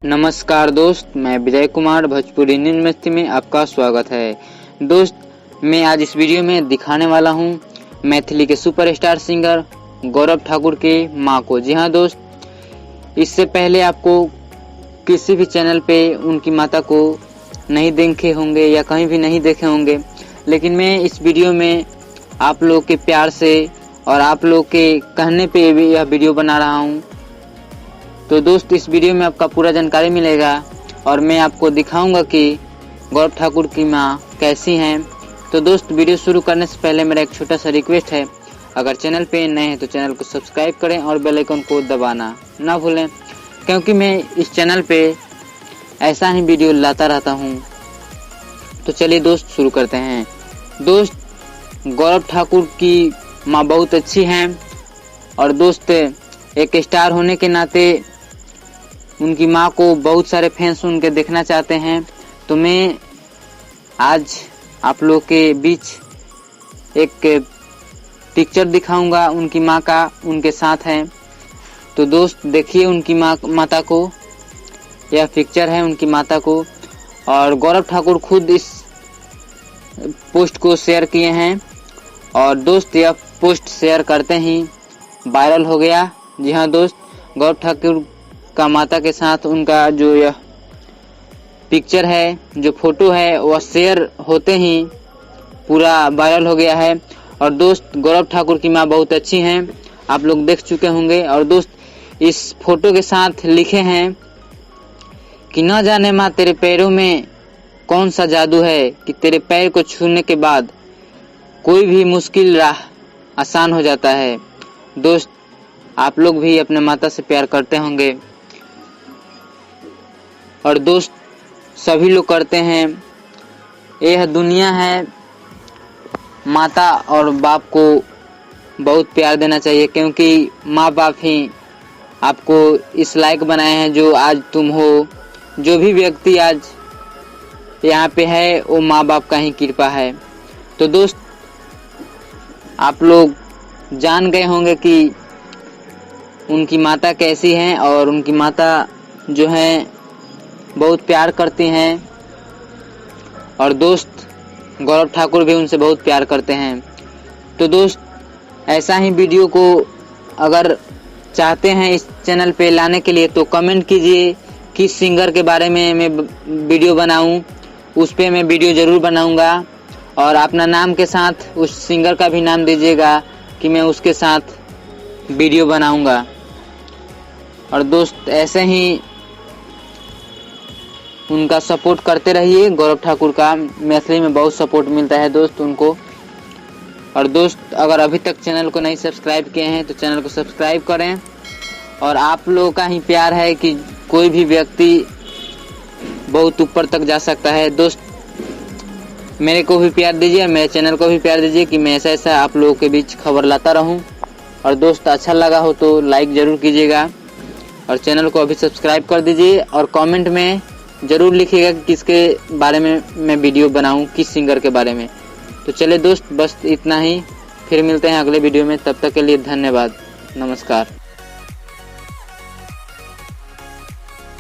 नमस्कार दोस्त, मैं विजय कुमार भोजपुरी न्यूज मस्ती में आपका स्वागत है। दोस्त, मैं आज इस वीडियो में दिखाने वाला हूं मैथिली के सुपरस्टार सिंगर गौरव ठाकुर के मां को। जी हां दोस्त, इससे पहले आपको किसी भी चैनल पे उनकी माता को नहीं देखे होंगे या कहीं भी नहीं देखे होंगे, लेकिन मैं इस वीडियो में आप लोग के प्यार से और आप लोग के कहने पे भी यह वीडियो बना रहा हूं। तो दोस्त, इस वीडियो में आपका पूरा जानकारी मिलेगा और मैं आपको दिखाऊंगा कि गौरव ठाकुर की माँ कैसी हैं। तो दोस्त, वीडियो शुरू करने से पहले मेरा एक छोटा सा रिक्वेस्ट है, अगर चैनल पे नए हैं तो चैनल को सब्सक्राइब करें और बेल आइकन को दबाना ना भूलें, क्योंकि मैं इस चैनल पे ऐसा ही वीडियो लाता रहता हूँ। तो चलिए दोस्त, शुरू करते हैं। दोस्त, गौरव ठाकुर की माँ बहुत अच्छी हैं और दोस्त, एक स्टार होने के नाते उनकी माँ को बहुत सारे फैंस उनके देखना चाहते हैं। तो मैं आज आप लोग के बीच एक पिक्चर दिखाऊंगा उनकी माँ का, उनके साथ है। तो दोस्त देखिए उनकी माता को, यह पिक्चर है उनकी माता को। और गौरव ठाकुर खुद इस पोस्ट को शेयर किए हैं और दोस्त यह पोस्ट शेयर करते ही वायरल हो गया। जी हाँ दोस्त, गौरव ठाकुर का माता के साथ उनका जो यह पिक्चर है, जो फोटो है, वह शेयर होते ही पूरा वायरल हो गया है। और दोस्त, गौरव ठाकुर की माँ बहुत अच्छी हैं, आप लोग देख चुके होंगे। और दोस्त, इस फोटो के साथ लिखे हैं कि न जाने माँ तेरे पैरों में कौन सा जादू है कि तेरे पैर को छूने के बाद कोई भी मुश्किल राह आसान हो जाता है। दोस्त, आप लोग भी अपने माता से प्यार करते होंगे और दोस्त सभी लोग करते हैं। यह दुनिया है, माता और बाप को बहुत प्यार देना चाहिए, क्योंकि माँ बाप ही आपको इस लायक बनाए हैं जो आज तुम हो। जो भी व्यक्ति आज यहाँ पे है वो माँ बाप का ही कृपा है। तो दोस्त, आप लोग जान गए होंगे कि उनकी माता कैसी हैं और उनकी माता जो हैं बहुत प्यार करती हैं। और दोस्त, गौरव ठाकुर भी उनसे बहुत प्यार करते हैं। तो दोस्त, ऐसा ही वीडियो को अगर चाहते हैं इस चैनल पे लाने के लिए तो कमेंट कीजिए किस सिंगर के बारे में मैं वीडियो बनाऊं, उस पे मैं वीडियो ज़रूर बनाऊंगा। और अपना नाम के साथ उस सिंगर का भी नाम दीजिएगा कि मैं उसके साथ वीडियो बनाऊंगा। और दोस्त, ऐसे ही उनका सपोर्ट करते रहिए। गौरव ठाकुर का मैथिली में बहुत सपोर्ट मिलता है दोस्त उनको। और दोस्त, अगर अभी तक चैनल को नहीं सब्सक्राइब किए हैं तो चैनल को सब्सक्राइब करें। और आप लोगों का ही प्यार है कि कोई भी व्यक्ति बहुत ऊपर तक जा सकता है। दोस्त, मेरे को भी प्यार दीजिए, मेरे चैनल को भी प्यार दीजिए कि मैं ऐसा ऐसा आप लोगों के बीच खबर लाता रहूं। और दोस्त, अच्छा लगा हो तो लाइक ज़रूर कीजिएगा और चैनल को अभी सब्सक्राइब कर दीजिए। और कमेंट में ज़रूर लिखिएगा कि किसके बारे में मैं वीडियो बनाऊं, किस सिंगर के बारे में। तो चलिए दोस्त, बस इतना ही, फिर मिलते हैं अगले वीडियो में। तब तक के लिए धन्यवाद, नमस्कार।